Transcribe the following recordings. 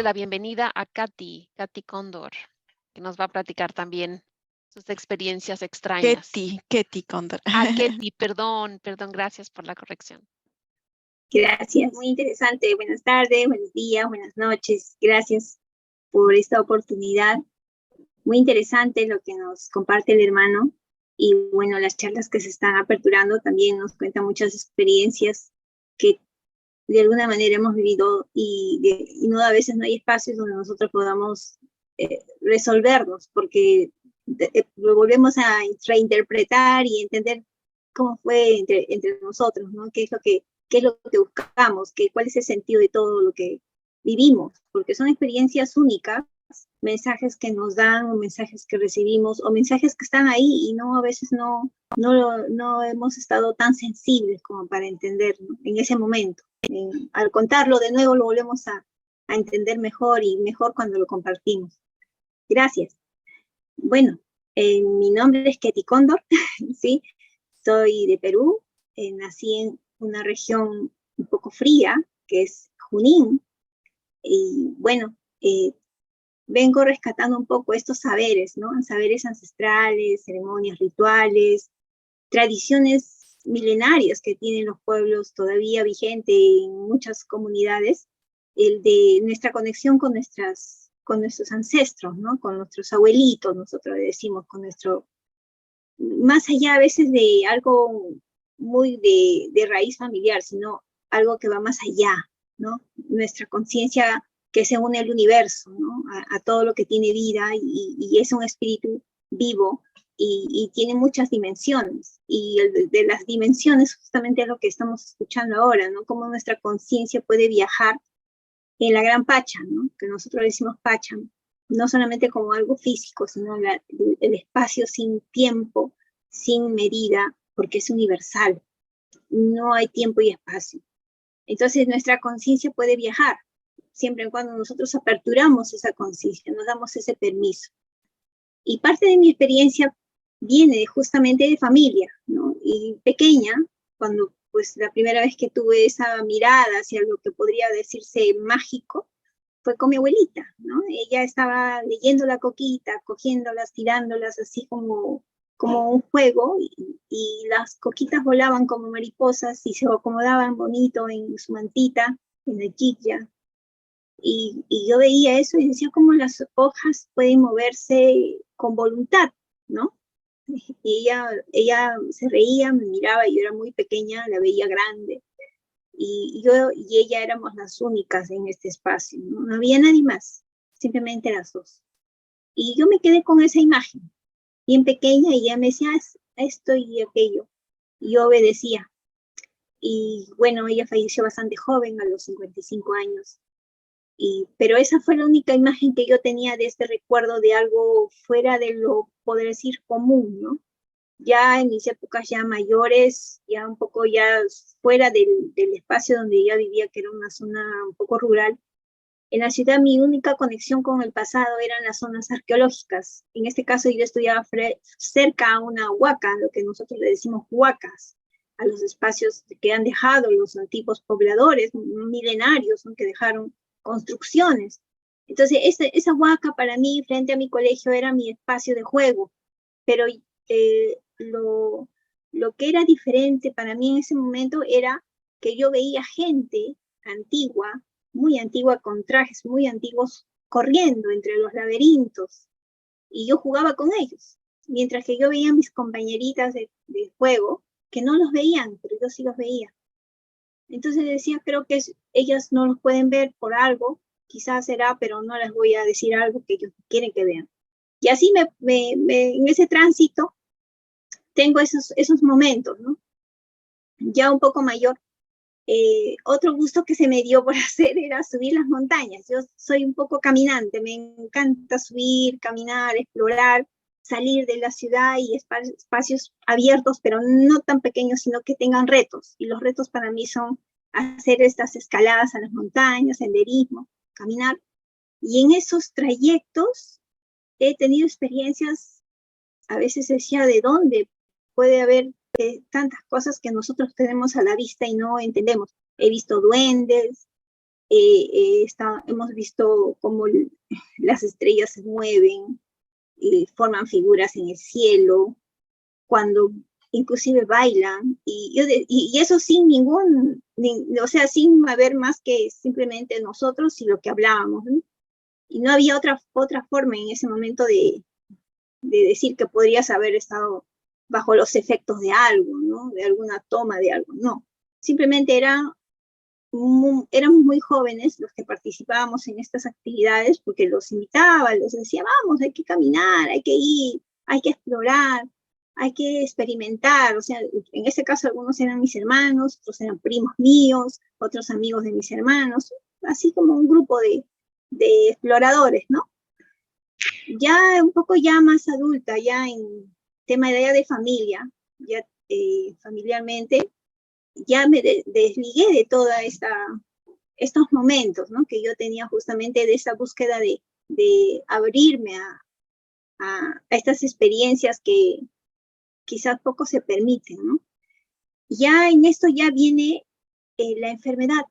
darle la bienvenida a Katy Cóndor, que nos va a platicar también sus experiencias extrañas. Ketty Cóndor. Ketty, perdón, gracias por la corrección. Gracias, muy interesante. Buenas tardes, buenos días, buenas noches. Gracias por esta oportunidad. Muy interesante lo que nos comparte el hermano. Y bueno, las charlas que se están aperturando también nos cuentan muchas experiencias que de alguna manera hemos vivido y no, a veces no hay espacios donde nosotros podamos resolverlos, porque lo volvemos a reinterpretar y entender cómo fue entre nosotros, ¿no? ¿Qué es lo que buscamos? ¿Cuál es el sentido de todo lo que vivimos? Porque son experiencias únicas, mensajes que nos dan, o mensajes que recibimos, o mensajes que están ahí y a veces no hemos estado tan sensibles como para entender, ¿no? En ese momento. Al contarlo de nuevo lo volvemos a entender mejor y mejor cuando lo compartimos. Gracias. Bueno, mi nombre es Ketty Cóndor, ¿sí? Soy de Perú, nací en una región un poco fría, que es Junín, y bueno, vengo rescatando un poco estos saberes, ¿no? Saberes ancestrales, ceremonias rituales, tradiciones milenarias que tienen los pueblos todavía vigente en muchas comunidades, el de nuestra conexión con nuestros ancestros, ¿no? Con nuestros abuelitos, nosotros le decimos, con nuestro, más allá a veces de algo muy de raíz familiar, sino algo que va más allá, ¿no? Nuestra conciencia que se une al universo, ¿no? A todo lo que tiene vida y es un espíritu vivo y tiene muchas dimensiones. Y de las dimensiones justamente es lo que estamos escuchando ahora, ¿no? Cómo nuestra conciencia puede viajar en la gran Pacha, ¿no? Que nosotros decimos Pacha, no solamente como algo físico, sino el espacio sin tiempo, sin medida, porque es universal. No hay tiempo y espacio. Entonces nuestra conciencia puede viajar, siempre y cuando nosotros aperturamos esa conciencia, nos damos ese permiso. Y parte de mi experiencia viene justamente de familia, ¿no? Y pequeña, cuando pues la primera vez que tuve esa mirada hacia lo que podría decirse mágico, fue con mi abuelita, ¿no? Ella estaba leyendo la coquita, cogiéndolas, tirándolas así como un juego, y las coquitas volaban como mariposas y se acomodaban bonito en su mantita, en la chilla. Y yo veía eso y decía cómo las hojas pueden moverse con voluntad, ¿no? Y ella se reía, me miraba, yo era muy pequeña, la veía grande. Y yo y ella éramos las únicas en este espacio, ¿no? No había nadie más, simplemente las dos. Y yo me quedé con esa imagen, bien pequeña, y ella me decía esto y aquello. Y yo obedecía. Y bueno, ella falleció bastante joven, a los 55 años. Pero esa fue la única imagen que yo tenía de este recuerdo de algo fuera de lo, poder decir, común, ¿no? Ya en mis épocas ya mayores, ya un poco ya fuera del espacio donde ella vivía, que era una zona un poco rural, en la ciudad mi única conexión con el pasado eran las zonas arqueológicas. En este caso yo estudiaba cerca a una huaca, lo que nosotros le decimos huacas, a los espacios que han dejado los antiguos pobladores milenarios, ¿no? Que dejaron construcciones. Entonces esa huaca para mí frente a mi colegio era mi espacio de juego, pero lo que era diferente para mí en ese momento era que yo veía gente antigua, muy antigua, con trajes muy antiguos, corriendo entre los laberintos, y yo jugaba con ellos, mientras que yo veía a mis compañeritas de juego, que no los veían, pero yo sí los veía. Entonces decía, creo que ellas no los pueden ver por algo, quizás será, pero no les voy a decir algo que ellos quieren que vean. Y así en ese tránsito tengo esos momentos, ¿no? Ya un poco mayor, otro gusto que se me dio por hacer era subir las montañas. Yo soy un poco caminante, me encanta subir, caminar, explorar, salir de la ciudad y espacios abiertos, pero no tan pequeños, sino que tengan retos. Y los retos para mí son hacer estas escaladas a las montañas, senderismo, caminar. Y en esos trayectos he tenido experiencias, a veces decía, ¿de dónde puede haber tantas cosas que nosotros tenemos a la vista y no entendemos? He visto duendes, hemos visto cómo las estrellas se mueven, forman figuras en el cielo, cuando inclusive bailan, y eso sin o sea, sin haber más que simplemente nosotros y lo que hablábamos, ¿no? Y no había otra forma en ese momento de decir que podrías haber estado bajo los efectos de algo, ¿no? De alguna toma de algo, no. Simplemente éramos muy jóvenes los que participábamos en estas actividades porque los invitaba, los decía, vamos, hay que caminar, hay que ir, hay que explorar, hay que experimentar. O sea, en ese caso algunos eran mis hermanos, otros eran primos míos, otros amigos de mis hermanos, así como un grupo de exploradores, ¿no? Ya un poco ya más adulta, ya en tema de familia, ya familiarmente, ya me desligué de toda estos momentos, ¿no? Que yo tenía justamente de esa búsqueda de abrirme a estas experiencias que quizás poco se permiten, ¿no? Ya en esto ya viene la enfermedad,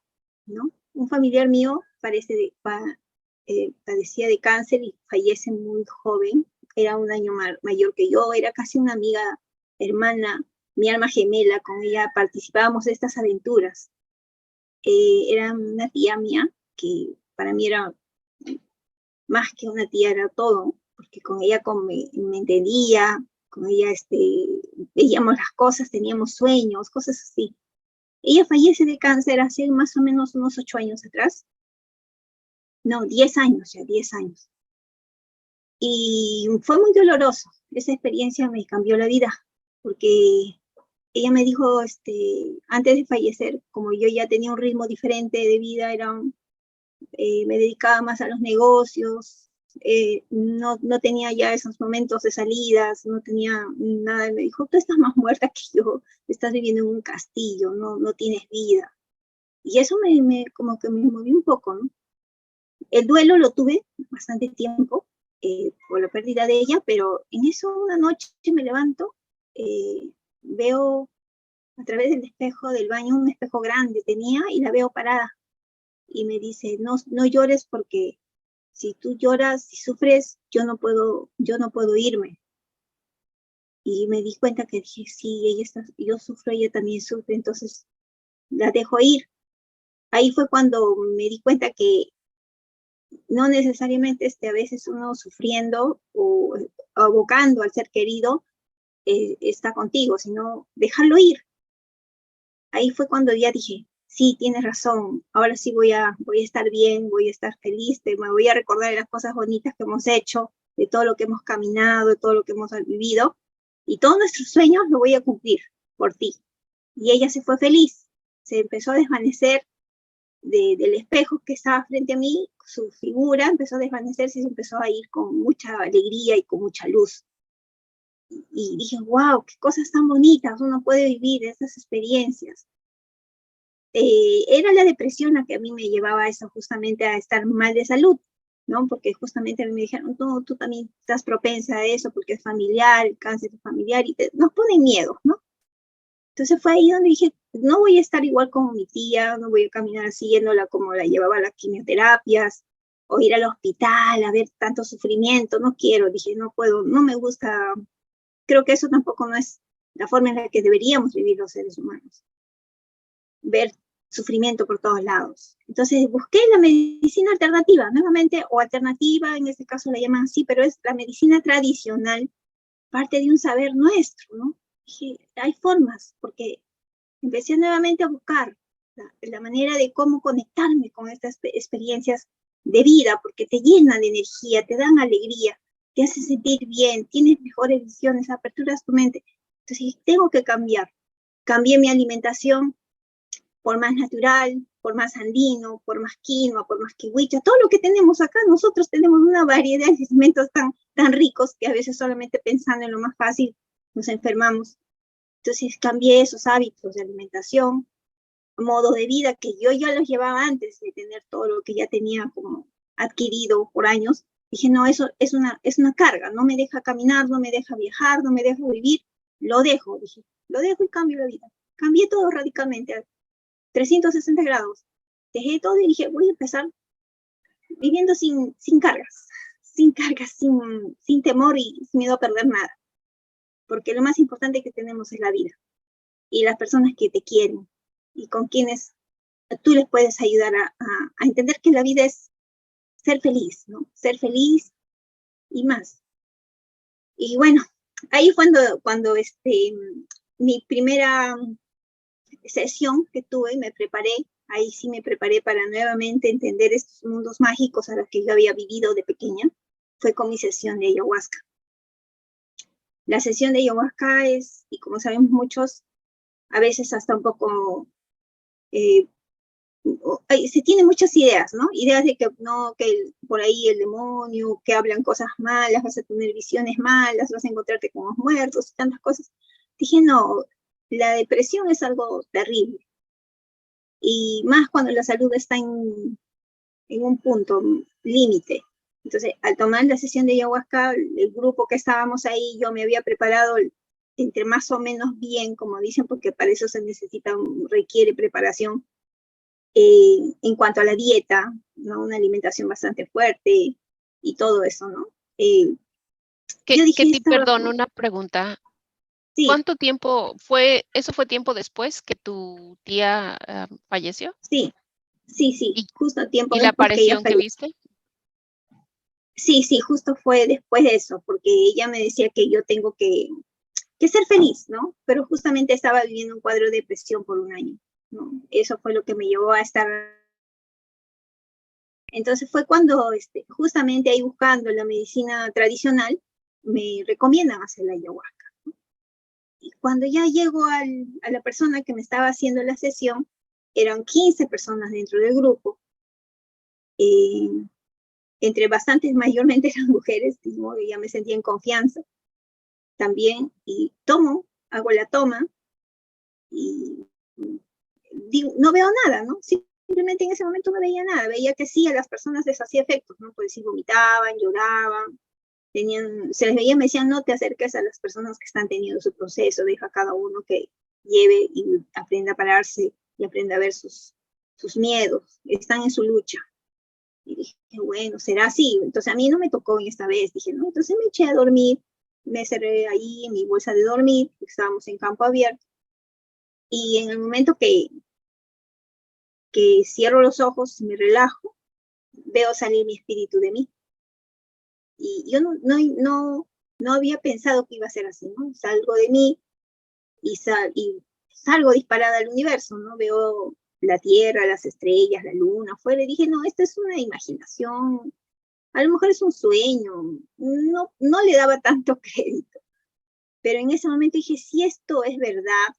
¿no? Un familiar mío padecía de cáncer y fallece muy joven, era un año mayor que yo, era casi una amiga, hermana, mi alma gemela, con ella participábamos de estas aventuras. Era una tía mía, que para mí era más que una tía, era todo, porque con ella me entendía, con ella veíamos las cosas, teníamos sueños, cosas así. Ella fallece de cáncer hace más o menos unos 8 años atrás. No, 10 años ya, 10 años. Y fue muy doloroso. Esa experiencia me cambió la vida, porque ella me dijo, antes de fallecer, como yo ya tenía un ritmo diferente de vida, me dedicaba más a los negocios, no tenía ya esos momentos de salidas, no tenía nada. Y me dijo, tú estás más muerta que yo, estás viviendo en un castillo, no tienes vida. Y eso como que me movió un poco, ¿no? El duelo lo tuve bastante tiempo por la pérdida de ella, pero en eso una noche me levanto, veo a través del espejo del baño, un espejo grande tenía, y la veo parada. Y me dice, no llores, porque si tú lloras, si sufres, yo no puedo irme. Y me di cuenta que dije, sí, yo sufro, ella también sufre, entonces la dejo ir. Ahí fue cuando me di cuenta que no necesariamente a veces uno sufriendo o abocando al ser querido está contigo, sino dejarlo ir. Ahí fue cuando ya dije, sí, tienes razón, ahora sí voy a estar bien, voy a estar feliz, me voy a recordar de las cosas bonitas que hemos hecho, de todo lo que hemos caminado, de todo lo que hemos vivido, y todos nuestros sueños los voy a cumplir por ti. Y ella se fue feliz, se empezó a desvanecer del espejo que estaba frente a mí, su figura empezó a desvanecerse y se empezó a ir con mucha alegría y con mucha luz. Y dije, wow, qué cosas tan bonitas uno puede vivir, estas experiencias. Era la depresión la que a mí me llevaba a eso, justamente a estar mal de salud, ¿no? Porque justamente a mí me dijeron, no, tú también estás propensa a eso porque es familiar, el cáncer es familiar, y nos ponen miedo, ¿no? Entonces fue ahí donde dije, no voy a estar igual como mi tía, no voy a caminar siguiéndola como la llevaba a las quimioterapias, o ir al hospital a ver tanto sufrimiento, no quiero, dije, no puedo, no me gusta, creo que eso tampoco no es la forma en la que deberíamos vivir los seres humanos, ver sufrimiento por todos lados. Entonces busqué la medicina alternativa, nuevamente, o alternativa, en este caso la llaman así, pero es la medicina tradicional, parte de un saber nuestro, ¿no? Dije, hay formas, porque empecé nuevamente a buscar la manera de cómo conectarme con estas experiencias de vida, porque te llenan de energía, te dan alegría, te hacen sentir bien, tienes mejores visiones, aperturas tu mente. Entonces tengo que cambiar. Cambié mi alimentación por más natural, por más andino, por más quinoa, por más kiwicha, todo lo que tenemos acá. Nosotros tenemos una variedad de alimentos tan ricos que a veces solamente pensando en lo más fácil nos enfermamos. Entonces cambié esos hábitos de alimentación, modo de vida que yo ya los llevaba antes de tener todo lo que ya tenía como adquirido por años. Dije, no, eso es una carga, no me deja caminar, no me deja viajar, no me deja vivir, lo dejo, dije, lo dejo y cambio la vida. Cambié todo radicalmente, a 360 grados. dejé todo y dije, voy a empezar viviendo sin cargas, sin temor y sin miedo a perder nada. Porque lo más importante que tenemos es la vida y las personas que te quieren y con quienes tú les puedes ayudar a entender que la vida es ser feliz, ¿no? Ser feliz y más. Y bueno, ahí fue cuando mi primera sesión que tuve, ahí sí me preparé para nuevamente entender estos mundos mágicos a los que yo había vivido de pequeña, fue con mi sesión de ayahuasca. La sesión de ayahuasca es, y como sabemos muchos, a veces hasta un poco, se tienen muchas ideas, ¿no? Ideas de que no, que por ahí el demonio, que hablan cosas malas, vas a tener visiones malas, vas a encontrarte con los muertos y tantas cosas. Dije, no, la depresión es algo terrible. Y más cuando la salud está en un punto límite. Entonces, al tomar la sesión de ayahuasca, el grupo que estábamos ahí, yo me había preparado entre más o menos bien, como dicen, porque para eso se necesita, requiere preparación en cuanto a la dieta, ¿no? Una alimentación bastante fuerte y todo eso, ¿no? Yo dije, Perdón, una pregunta. sí, ¿Cuánto tiempo fue, eso fue tiempo después que tu tía falleció? sí, justo tiempo ¿Y la después que ella aparición que falleció. viste? Sí, justo fue después de eso, porque ella me decía que yo tengo que ser feliz, ¿no? Pero justamente estaba viviendo un cuadro de depresión por un año, ¿no? Eso fue lo que me llevó a estar. Entonces fue cuando justamente ahí buscando la medicina tradicional, me recomiendan hacer la ayahuasca. Y cuando ya llego a la persona que me estaba haciendo la sesión, eran 15 personas dentro del grupo, entre bastantes, mayormente las mujeres, ¿no? Ya me sentía en confianza también, y hago la toma, y digo, no veo nada, ¿no? Simplemente en ese momento no veía nada, veía que sí, a las personas les hacía efectos, ¿no? Pues sí, vomitaban, lloraban, se les veía, me decían, no te acerques a las personas que están teniendo su proceso, deja a cada uno que lleve y aprenda a pararse y aprenda a ver sus miedos, están en su lucha. Y dije, bueno, será así. Entonces a mí no me tocó en esta vez, dije, no, entonces me eché a dormir, me cerré ahí en mi bolsa de dormir, estábamos en campo abierto, y en el momento que cierro los ojos y me relajo, veo salir mi espíritu de mí. Y yo no había pensado que iba a ser así, ¿no? Salgo de mí y salgo disparada al universo, ¿no? Veo la Tierra, las estrellas, la luna, afuera, y dije, no, esta es una imaginación, a lo mejor es un sueño, no le daba tanto crédito. Pero en ese momento dije, si esto es verdad,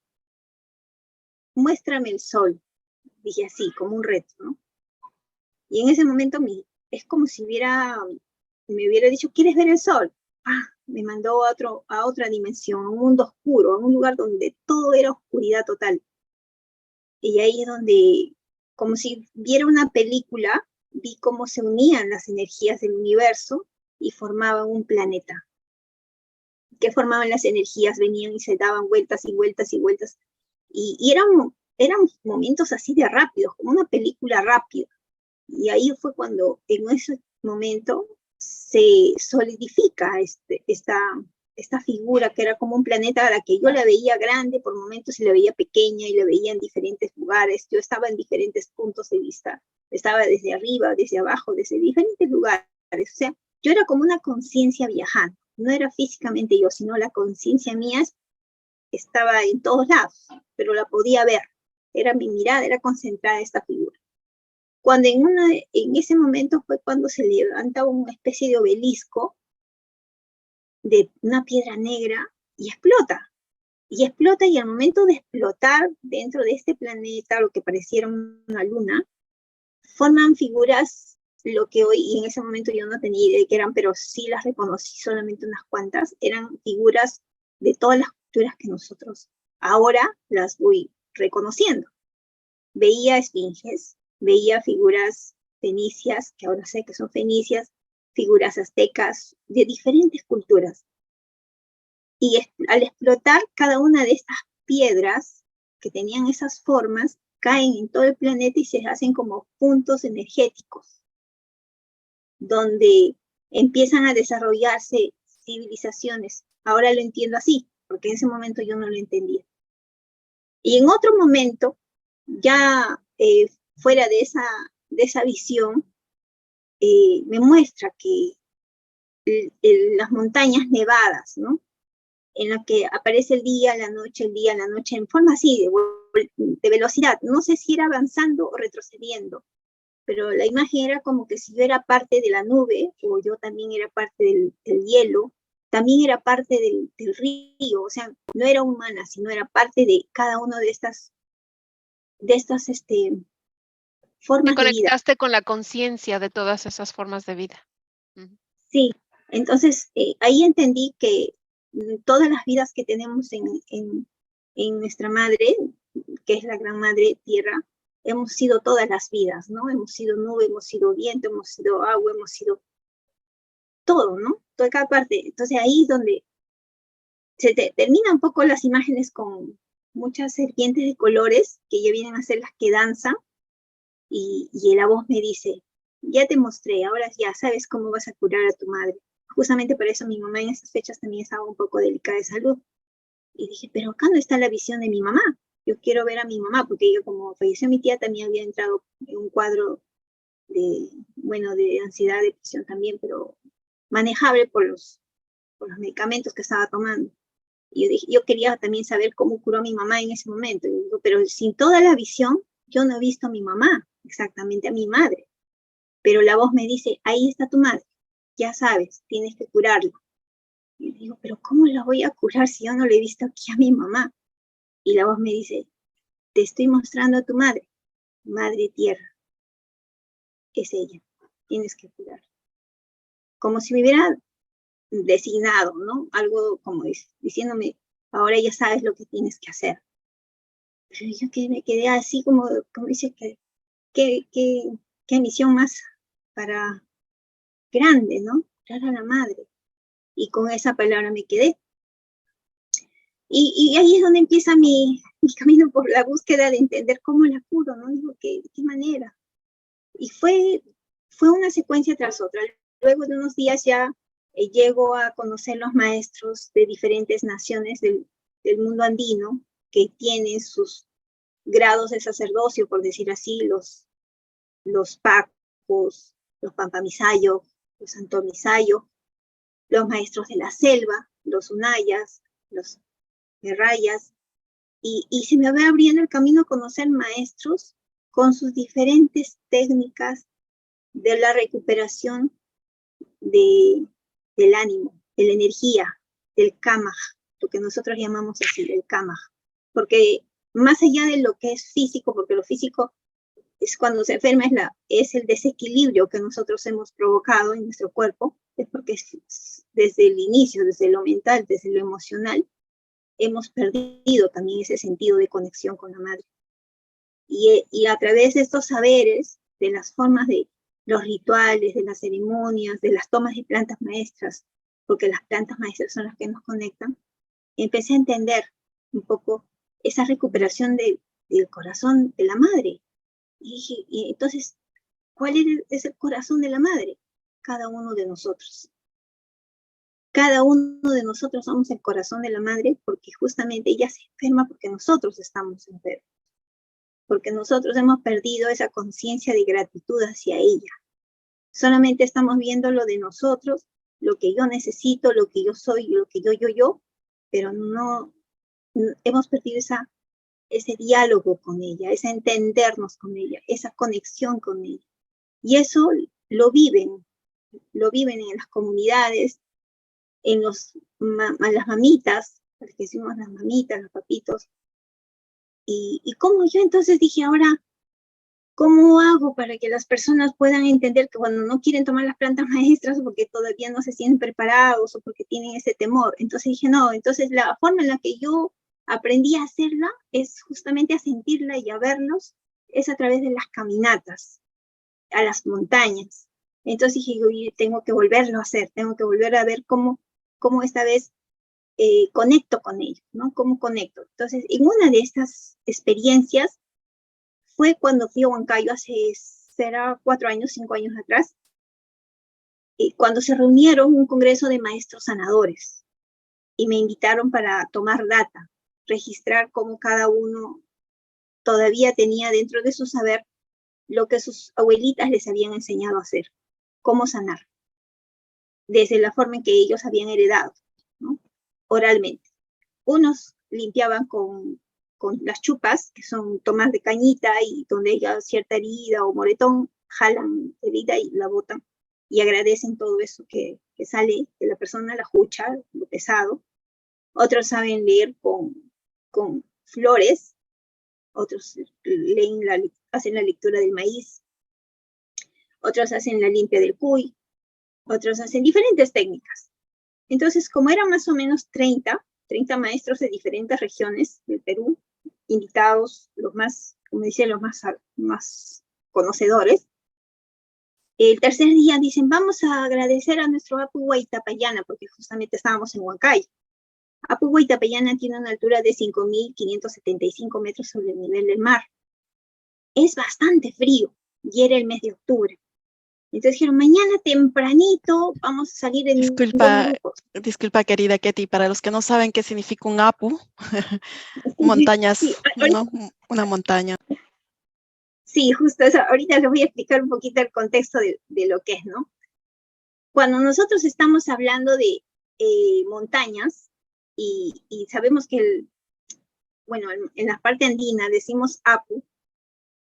muéstrame el sol, dije así, como un reto, ¿no? Y en ese momento es como si me hubiera dicho, ¿quieres ver el sol? Me mandó a otra dimensión, a un mundo oscuro, a un lugar donde todo era oscuridad total. Y ahí es donde, como si viera una película, vi cómo se unían las energías del universo y formaban un planeta. ¿Qué formaban las energías? Venían y se daban vueltas y vueltas y vueltas. Y eran momentos así de rápidos, como una película rápida. Y ahí fue cuando en ese momento se solidifica esta figura que era como un planeta a la que yo la veía grande, por momentos y la veía pequeña y la veía en diferentes lugares. Yo estaba en diferentes puntos de vista. Estaba desde arriba, desde abajo, desde diferentes lugares. O sea, yo era como una conciencia viajando. No era físicamente yo, sino la conciencia mía estaba en todos lados, pero la podía ver. Mi mirada era concentrada en esta figura. Cuando en ese momento fue cuando se levanta una especie de obelisco de una piedra negra y explota. Y explota, y al momento de explotar dentro de este planeta, lo que pareciera una luna, forman figuras, lo que hoy, y en ese momento yo no tenía idea de qué eran, pero sí las reconocí, solamente unas cuantas, eran figuras de todas las culturas que nosotros ahora las voy reconociendo. Veía esfinges, veía figuras fenicias, que ahora sé que son fenicias, figuras aztecas, de diferentes culturas. Y al explotar cada una de estas piedras que tenían esas formas, caen en todo el planeta y se hacen como puntos energéticos, donde empiezan a desarrollarse civilizaciones. Ahora lo entiendo así, porque en ese momento yo no lo entendía. Y en otro momento, ya fuera de esa visión, me muestra que las montañas nevadas, ¿no? En la que aparece el día, la noche, en forma así, de velocidad. No sé si era avanzando o retrocediendo, pero la imagen era como que si yo era parte de la nube, o yo también era parte del hielo, también era parte del río, o sea, no era humana, sino era parte de cada una de estas Te formas de vida. conectaste con la conciencia de todas esas formas de vida. Sí, entonces ahí entendí que todas las vidas que tenemos en nuestra madre, que es la gran madre tierra, hemos sido todas las vidas, ¿no? Hemos sido nube, hemos sido viento, hemos sido agua, hemos sido todo, ¿no? Toda cada parte. Entonces ahí es donde se terminan un poco las imágenes con muchas serpientes de colores que ya vienen a ser las que danzan, y la voz me dice, ya te mostré, ahora ya sabes cómo vas a curar a tu madre. Justamente por eso mi mamá en esas fechas también estaba un poco delicada de salud. Y dije, pero acá no está la visión de mi mamá. Yo quiero ver a mi mamá, porque yo, como falleció mi tía, también había entrado en un cuadro de ansiedad, depresión también, pero manejable por los medicamentos que estaba tomando. Y yo dije, yo quería también saber cómo curó a mi mamá en ese momento. Y digo, pero sin toda la visión, yo no he visto a mi mamá, exactamente a mi madre. Pero la voz me dice, ahí está tu madre, ya sabes, tienes que curarla. Y digo, pero ¿cómo la voy a curar si yo no le he visto aquí a mi mamá? Y la voz me dice, te estoy mostrando a tu madre, madre tierra, es ella, tienes que curarla. Como si me hubiera designado, ¿no? Algo como diciéndome, ahora ya sabes lo que tienes que hacer. Pero yo que me quedé así como dice, qué misión más para grande, ¿no? Curar a la madre. Y con esa palabra me quedé. Y ahí es donde empieza mi camino por la búsqueda de entender cómo la curo, ¿no? Digo, ¿de qué manera? Y fue una secuencia tras otra. Luego de unos días ya llego a conocer los maestros de diferentes naciones del mundo andino, que tienen sus grados de sacerdocio, por decir así, los pacos, los pampamisayo, los antomisayo, los maestros de la selva, los unayas, los rayas, y se me va abriendo el camino a conocer maestros con sus diferentes técnicas de la recuperación del ánimo, de la energía, del kamaj, lo que nosotros llamamos así, el kamaj, porque más allá de lo que es físico, porque lo físico es cuando se enferma, es el desequilibrio que nosotros hemos provocado en nuestro cuerpo, es porque desde el inicio, desde lo mental, desde lo emocional, hemos perdido también ese sentido de conexión con la madre. Y a través de estos saberes, de las formas de los rituales, de las ceremonias, de las tomas de plantas maestras, porque las plantas maestras son las que nos conectan, empecé a entender un poco esa recuperación del corazón de la madre. Y entonces, ¿cuál es el corazón de la madre? Cada uno de nosotros. Cada uno de nosotros somos el corazón de la madre, porque justamente ella se enferma porque nosotros estamos enfermos, porque nosotros hemos perdido esa conciencia de gratitud hacia ella. Solamente estamos viendo lo de nosotros, lo que yo necesito, lo que yo soy, lo que yo, pero no hemos perdido ese diálogo con ella, ese entendernos con ella, esa conexión con ella. Y eso lo viven en las comunidades, en las mamitas, porque decimos las mamitas, los papitos. Y como yo entonces dije, ahora, ¿cómo hago para que las personas puedan entender que cuando no quieren tomar las plantas maestras o porque todavía no se sienten preparados o porque tienen ese temor? Entonces dije, no, entonces la forma en la que yo aprendí a hacerla es justamente a sentirla y a verlos, es a través de las caminatas a las montañas. Entonces dije, yo tengo que volverlo a hacer, tengo que volver a ver cómo esta vez conecto con ellos, ¿no? ¿Cómo conecto? Entonces, en una de estas experiencias, fue cuando fui a Huancayo hace, será 4 años, 5 años atrás, cuando se reunieron un congreso de maestros sanadores y me invitaron para tomar data, registrar cómo cada uno todavía tenía dentro de su saber lo que sus abuelitas les habían enseñado a hacer, cómo sanar, desde la forma en que ellos habían heredado, ¿no? Oralmente. Unos limpiaban con las chupas, que son tomas de cañita y donde haya cierta herida o moretón, jalan herida y la botan y agradecen todo eso que sale de la persona, la jucha, lo pesado. Otros saben leer con flores, otros hacen la lectura del maíz, otros hacen la limpia del cuy, otros hacen diferentes técnicas. Entonces, como eran más o menos 30 maestros de diferentes regiones del Perú, invitados, los más, como decía, los más conocedores, el tercer día dicen, vamos a agradecer a nuestro Apu Huaytapallana, porque justamente estábamos en Huancayo. Apu Huaytapallana tiene una altura de 5.575 metros sobre el nivel del mar. Es bastante frío, y era el mes de octubre. Entonces dijeron, mañana tempranito vamos a salir en Disculpa, querida Ketty, para los que no saben qué significa un apu, montañas, sí, ¿no? Una montaña. Sí, justo eso. Ahorita les voy a explicar un poquito el contexto de lo que es, ¿no? Cuando nosotros estamos hablando de montañas y sabemos que, bueno, en la parte andina decimos apu,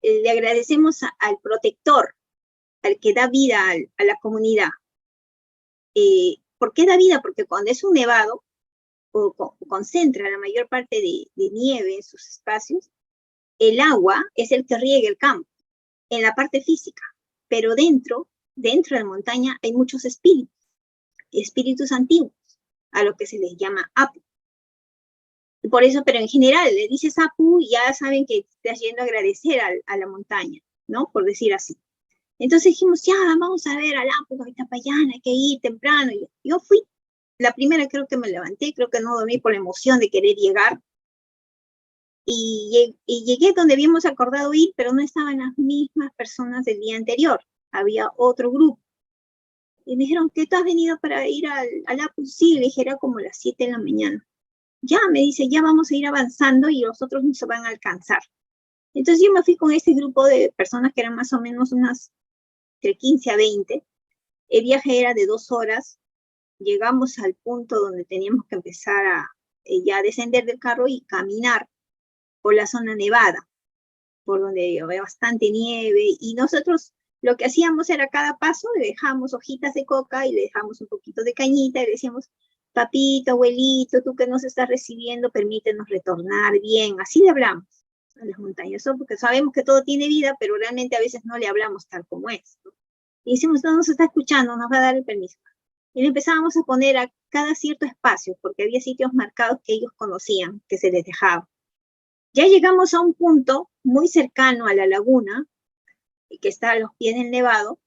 le agradecemos al protector, al que da vida a la comunidad. ¿Por qué da vida? Porque cuando es un nevado, o concentra la mayor parte de nieve en sus espacios, el agua es el que riega el campo, en la parte física, pero dentro de la montaña hay muchos espíritus antiguos, a lo que se les llama apu. Por eso, pero en general, le dices apu y ya saben que estás yendo a agradecer a la montaña, ¿no? Por decir así. Entonces dijimos, ya, vamos a ver al Apu Huaytapallana, hay que ir temprano. Yo fui, la primera creo que me levanté, creo que no dormí por la emoción de querer llegar. Y llegué donde habíamos acordado ir, pero no estaban las mismas personas del día anterior. Había otro grupo. Y me dijeron, ¿qué tú has venido para ir al Apu? Sí, le dije, era como las 7 de la mañana. Ya, me dice, ya vamos a ir avanzando y los otros no se van a alcanzar. Entonces yo me fui con este grupo de personas que eran más o menos unas entre 15 a 20. El viaje era de 2 horas. Llegamos al punto donde teníamos que empezar a ya descender del carro y caminar por la zona nevada, por donde había bastante nieve, y nosotros lo que hacíamos era cada paso le dejamos hojitas de coca y le dejamos un poquito de cañita y le decíamos, papito, abuelito, tú que nos estás recibiendo, permítenos retornar bien. Así le hablamos a las montañas, ¿no? Porque sabemos que todo tiene vida, pero realmente a veces no le hablamos tal como es, ¿no? Y decimos, no nos está escuchando, nos va a dar el permiso. Y le empezábamos a poner a cada cierto espacio, porque había sitios marcados que ellos conocían, que se les dejaba. Ya llegamos a un punto muy cercano a la laguna, que está a los pies del nevado,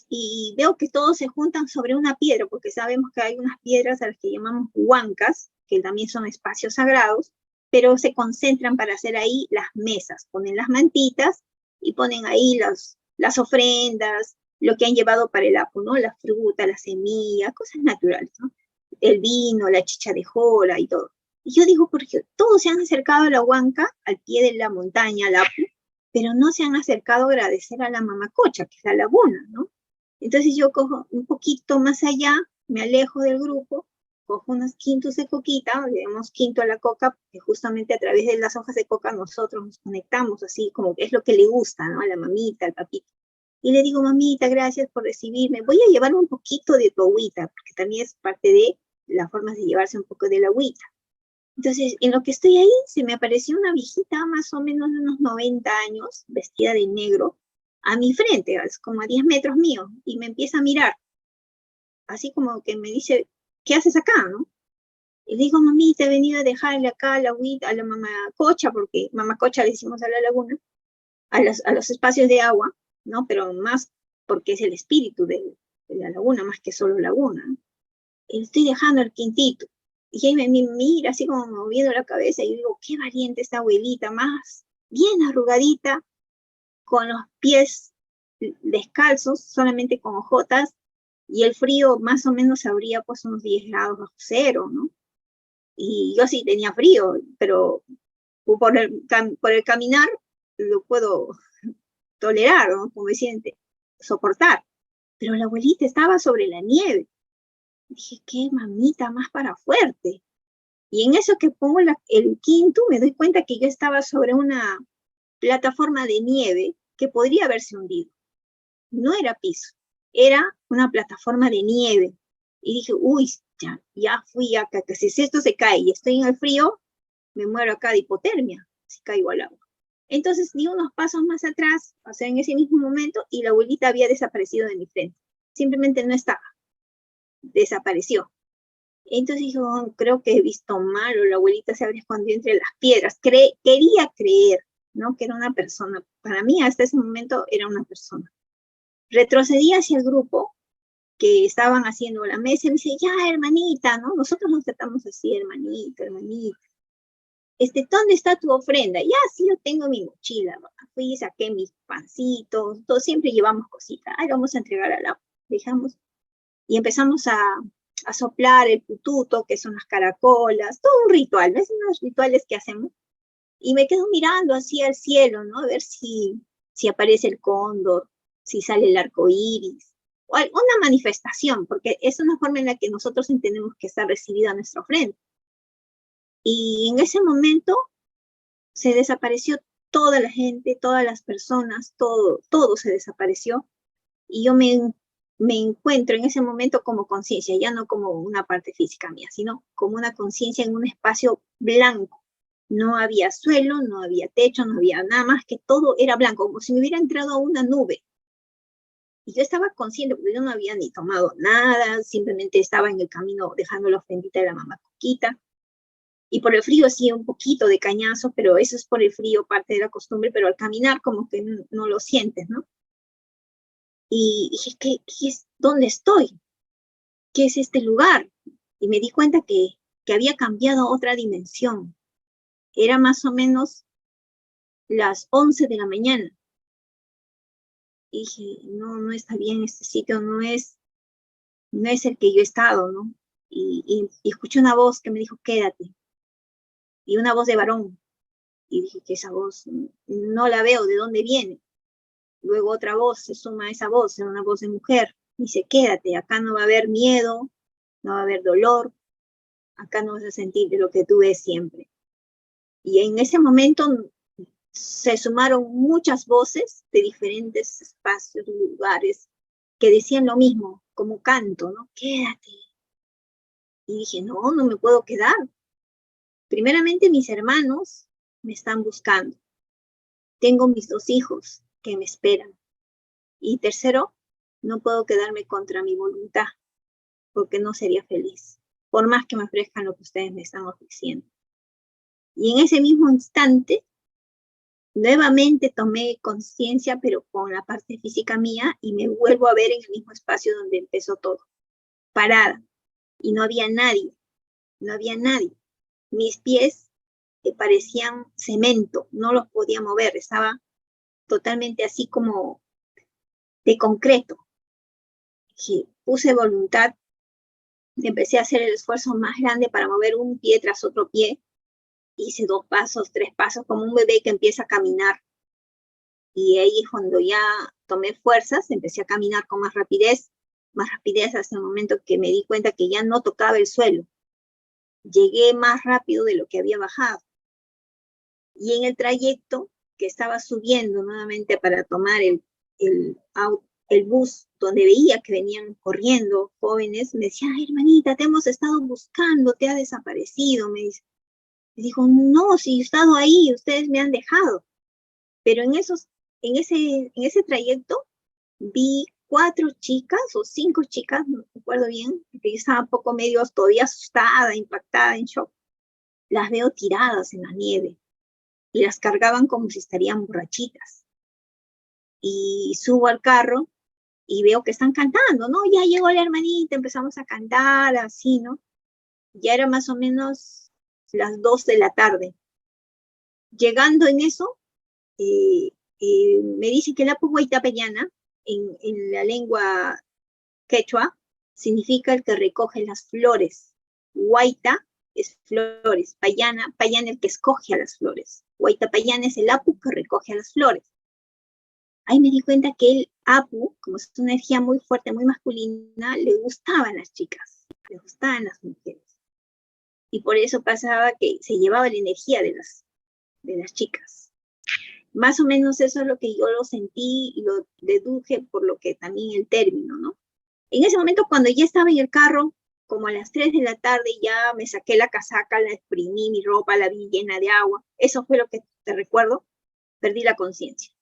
y veo que todos se juntan sobre una piedra, porque sabemos que hay unas piedras a las que llamamos huancas, que también son espacios sagrados, pero se concentran para hacer ahí las mesas, ponen las mantitas y ponen ahí las ofrendas, lo que han llevado para el Apu, ¿no? La fruta, la semilla, cosas naturales, ¿no? El vino, la chicha de jora y todo. Y yo digo, porque todos se han acercado a la huanca, al pie de la montaña, al Apu, pero no se han acercado a agradecer a la Mamacocha, que es la laguna, ¿no? Entonces yo cojo un poquito más allá, me alejo del grupo, cojo unos quintos de coquita, le damos quinto a la coca, que justamente a través de las hojas de coca nosotros nos conectamos, así como que es lo que le gusta, ¿no? A la mamita, al papito. Y le digo, mamita, gracias por recibirme, voy a llevarme un poquito de tu agüita, porque también es parte de las formas de llevarse un poco de la agüita. Entonces, en lo que estoy ahí, se me apareció una viejita más o menos de unos 90 años, vestida de negro, a mi frente, es como a 10 metros mío, y me empieza a mirar, así como que me dice, ¿qué haces acá, no? Y le digo, mamita, he venido a dejarle acá la agüita a la Mamacocha, porque Mamacocha le decimos a la laguna, a los espacios de agua, ¿no? Pero más porque es el espíritu de la laguna, más que solo laguna, ¿no? Y estoy dejando el quintito. Y ella me mira así como moviendo la cabeza, y yo digo, qué valiente esta abuelita, más bien arrugadita, con los pies descalzos, solamente con ojotas, y el frío más o menos habría pues unos 10 grados bajo cero, ¿no? Y yo sí tenía frío, pero por el caminar lo puedo tolerar, ¿no? Como decían, soportar. Pero la abuelita estaba sobre la nieve. Dije, qué mamita más para fuerte. Y en eso que pongo el quinto, me doy cuenta que yo estaba sobre una plataforma de nieve que podría haberse hundido. No era piso, era una plataforma de nieve. Y dije, uy, ya fui acá, que si esto se cae y estoy en el frío, me muero acá de hipotermia si caigo al agua. Entonces di unos pasos más atrás, o sea, en ese mismo momento, y la abuelita había desaparecido de mi frente. Simplemente no estaba, desapareció. Entonces dije, oh, creo que he visto mal, o la abuelita se habría escondido entre las piedras. Quería creer, ¿no? Que era una persona. Para mí, hasta ese momento, era una persona. Retrocedí hacia el grupo que estaban haciendo la mesa y me dice, ya, hermanita, ¿no? Nosotros nos tratamos así, hermanita, hermanita. ¿Dónde está tu ofrenda? Ya, sí, yo tengo mi mochila. Fui y saqué mis pancitos, todo, siempre llevamos cositas. Ay, vamos a entregar al agua. Dejamos y empezamos a soplar el pututo, que son las caracolas, todo un ritual, ¿ves? Unos rituales que hacemos. Y me quedo mirando así al cielo, ¿no? A ver si aparece el cóndor, si sale el arco iris, o alguna manifestación, porque es una forma en la que nosotros entendemos que está recibida nuestra ofrenda. Y en ese momento se desapareció toda la gente, todas las personas, todo se desapareció. Y yo me encuentro en ese momento como conciencia, ya no como una parte física mía, sino como una conciencia en un espacio blanco. No había suelo, no había techo, no había nada más, que todo era blanco, como si me hubiera entrado a una nube. Y yo estaba consciente, porque yo no había ni tomado nada, simplemente estaba en el camino dejando la ofrendita de la mamá Coquita. Y por el frío sí, un poquito de cañazo, pero eso es por el frío, parte de la costumbre, pero al caminar como que no lo sientes, ¿no? Y dije, ¿qué es? ¿Dónde estoy? ¿Qué es este lugar? Y me di cuenta que había cambiado a otra dimensión. Era más o menos las 11 de la mañana. Y dije, no está bien este sitio, no es el que yo he estado, ¿no? Y escuché una voz que me dijo, quédate. Y una voz de varón. Y dije que esa voz no la veo, ¿de dónde viene? Luego otra voz se suma a esa voz, era una voz de mujer. Dice, quédate, acá no va a haber miedo, no va a haber dolor, acá no vas a sentir de lo que tú ves siempre. Y en ese momento se sumaron muchas voces de diferentes espacios, lugares, que decían lo mismo, como canto, ¿no? Quédate. Y dije, no me puedo quedar. Primeramente, mis hermanos me están buscando. Tengo mis 2 hijos que me esperan. Y tercero, no puedo quedarme contra mi voluntad, porque no sería feliz, por más que me ofrezcan lo que ustedes me están ofreciendo. Y en ese mismo instante, nuevamente tomé conciencia, pero con la parte física mía, y me vuelvo a ver en el mismo espacio donde empezó todo, parada, y no había nadie. Mis pies parecían cemento, no los podía mover, estaba totalmente así como de concreto. Y puse voluntad, empecé a hacer el esfuerzo más grande para mover un pie tras otro pie. Hice 2 pasos, 3 pasos, como un bebé que empieza a caminar. Y ahí cuando ya tomé fuerzas, empecé a caminar con más rapidez hasta el momento que me di cuenta que ya no tocaba el suelo. Llegué más rápido de lo que había bajado. Y en el trayecto que estaba subiendo nuevamente para tomar el bus, donde veía que venían corriendo jóvenes, me decía, ay, hermanita, te hemos estado buscando, te ha desaparecido, me dice. Y dijo, no, si he estado ahí, ustedes me han dejado. Pero en ese trayecto vi 4 chicas o 5 chicas, no recuerdo bien, porque yo estaba un poco medio todavía asustada, impactada, en shock. Las veo tiradas en la nieve y las cargaban como si estarían borrachitas. Y subo al carro y veo que están cantando, ¿no? Ya llegó la hermanita, empezamos a cantar, así, ¿no? Ya era más o menos las 2 de la tarde. Llegando en eso, me dice que el Apu Huaytapallana, en la lengua quechua, significa el que recoge las flores. Huayta es flores, Payana el que escoge a las flores. Huaytapallana es el Apu que recoge a las flores. Ahí me di cuenta que el Apu, como es una energía muy fuerte, muy masculina, le gustaban las chicas, le gustaban las mujeres. Y por eso pasaba que se llevaba la energía de las chicas. Más o menos eso es lo que yo lo sentí y lo deduje por lo que también el término, ¿no? En ese momento, cuando ya estaba en el carro, como a las 3 de la tarde, ya me saqué la casaca, la exprimí, mi ropa, la vi llena de agua. Eso fue lo que te recuerdo. Perdí la conciencia.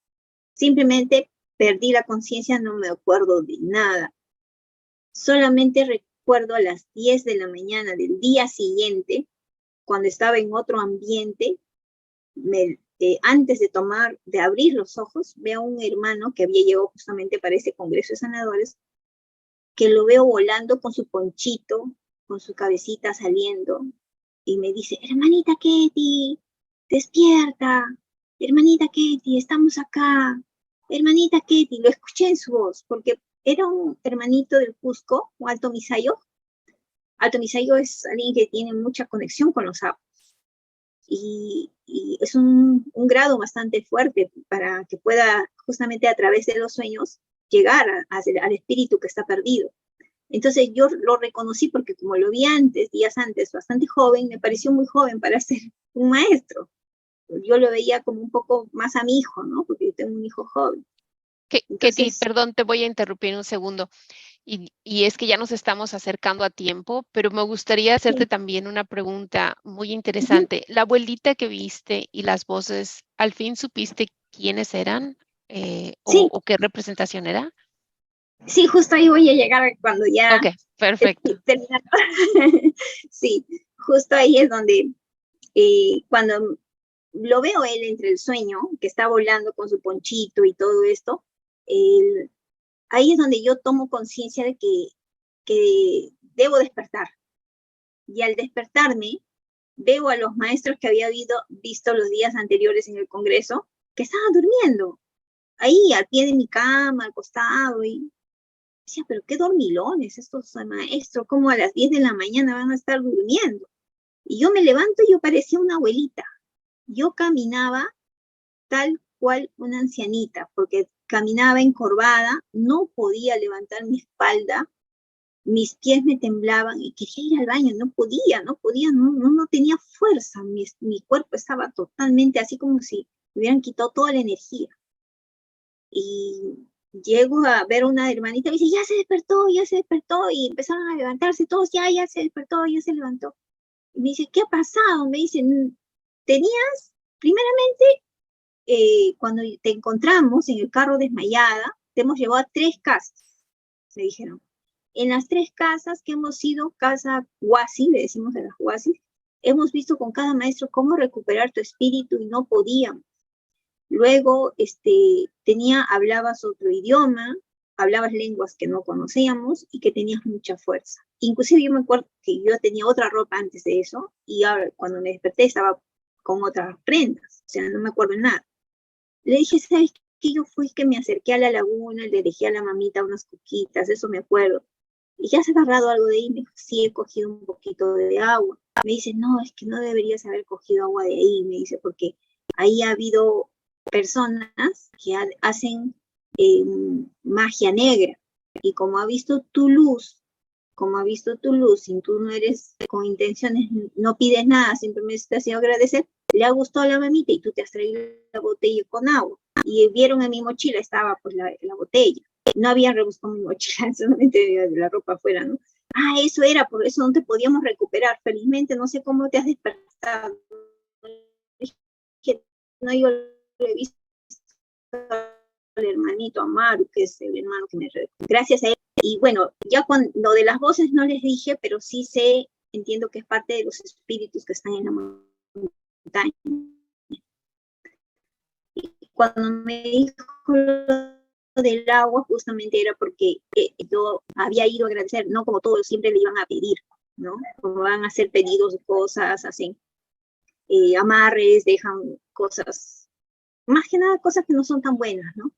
Simplemente perdí la conciencia, no me acuerdo de nada. Solamente recuerdo a las 10 de la mañana del día siguiente, cuando estaba en otro ambiente, antes de abrir los ojos, veo a un hermano que había llegado justamente para ese congreso de sanadores, que lo veo volando con su ponchito, con su cabecita saliendo, y me dice, hermanita Ketty, despierta, hermanita Ketty, estamos acá, hermanita Ketty, lo escuché en su voz, porque era un hermanito del Cusco, un Alto Misayo. Alto Misayo es alguien que tiene mucha conexión con los sapos, y es un grado bastante fuerte para que pueda justamente a través de los sueños llegar al espíritu que está perdido. Entonces yo lo reconocí porque como lo vi antes, días antes, bastante joven, me pareció muy joven para ser un maestro. Yo lo veía como un poco más a mi hijo, ¿no? Porque yo tengo un hijo joven. Ketty, perdón, te voy a interrumpir un segundo. Y es que ya nos estamos acercando a tiempo, pero me gustaría hacerte también una pregunta muy interesante. La abuelita que viste y las voces, ¿al fin supiste quiénes eran o qué representación era? Sí, justo ahí voy a llegar cuando ya... Ok, perfecto. Sí, justo ahí es donde cuando lo veo él entre el sueño, que está volando con su ponchito y todo esto, ahí es donde yo tomo conciencia de que debo despertar. Y al despertarme, veo a los maestros que había visto los días anteriores en el Congreso, que estaban durmiendo, ahí al pie de mi cama, al costado, y decía, pero qué dormilones estos maestros, como a las 10 de la mañana van a estar durmiendo. Y yo me levanto y yo parecía una abuelita. Yo caminaba tal cual una ancianita, porque caminaba encorvada, no podía levantar mi espalda, mis pies me temblaban y quería ir al baño, no podía, no tenía fuerza, mi cuerpo estaba totalmente así como si me hubieran quitado toda la energía. Y llego a ver una hermanita y me dice, ya se despertó, y empezaron a levantarse todos, ya se despertó, ya se levantó. Y me dice, ¿qué ha pasado? Me dice, tenías, primeramente, cuando te encontramos en el carro desmayada, te hemos llevado a 3 casas, me dijeron. En las 3 casas que hemos ido, casa Huasi, le decimos a las Huasi, hemos visto con cada maestro cómo recuperar tu espíritu y no podíamos. Luego, hablabas otro idioma, hablabas lenguas que no conocíamos y que tenías mucha fuerza. Inclusive yo me acuerdo que yo tenía otra ropa antes de eso y ahora cuando me desperté estaba con otras prendas, o sea, no me acuerdo nada. Le dije, ¿sabes qué? Yo fui que me acerqué a la laguna, le dejé a la mamita unas coquitas, eso me acuerdo. Y ya has agarrado algo de ahí, me dijo, sí, he cogido un poquito de agua. Me dice, no, es que no deberías haber cogido agua de ahí, me dice, porque ahí ha habido personas que hacen magia negra. Y como ha visto tu luz, y tú no eres con intenciones, no pides nada, simplemente te has ido a agradecer, le ha gustado la mamita y tú te has traído la botella con agua. Y vieron en mi mochila, estaba pues la botella. No había rebuscado mi mochila, solamente la ropa afuera, ¿no? Eso era, por eso no te podíamos recuperar. Felizmente, no sé cómo te has despertado. No, yo lo he visto al hermanito Amaru, que es el hermano que me recuperó. Gracias a él. Y bueno, ya cuando lo de las voces no les dije, pero sí entiendo que es parte de los espíritus que están en la montaña. Y cuando me dijo del agua, justamente era porque yo había ido a agradecer, no como todos siempre le iban a pedir, ¿no? Como van a hacer pedidos de cosas, hacen amarres, dejan cosas más que nada cosas que no son tan buenas, ¿no?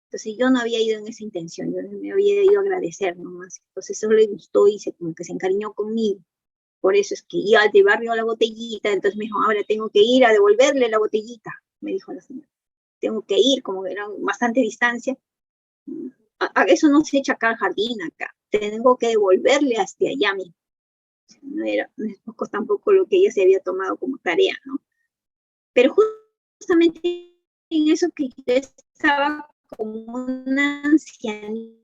Entonces yo no había ido en esa intención, yo me había ido a agradecer nomás. Entonces eso le gustó y como que se encariñó conmigo. Por eso es que iba de barrio a la botellita, entonces me dijo, ahora tengo que ir a devolverle la botellita, me dijo la señora. Tengo que ir, como era bastante distancia. A eso no se echa acá al jardín, acá. Tengo que devolverle hasta allá mismo. No es poco tampoco lo que ella se había tomado como tarea, ¿no? Pero justamente en eso que yo estaba como una ancianita,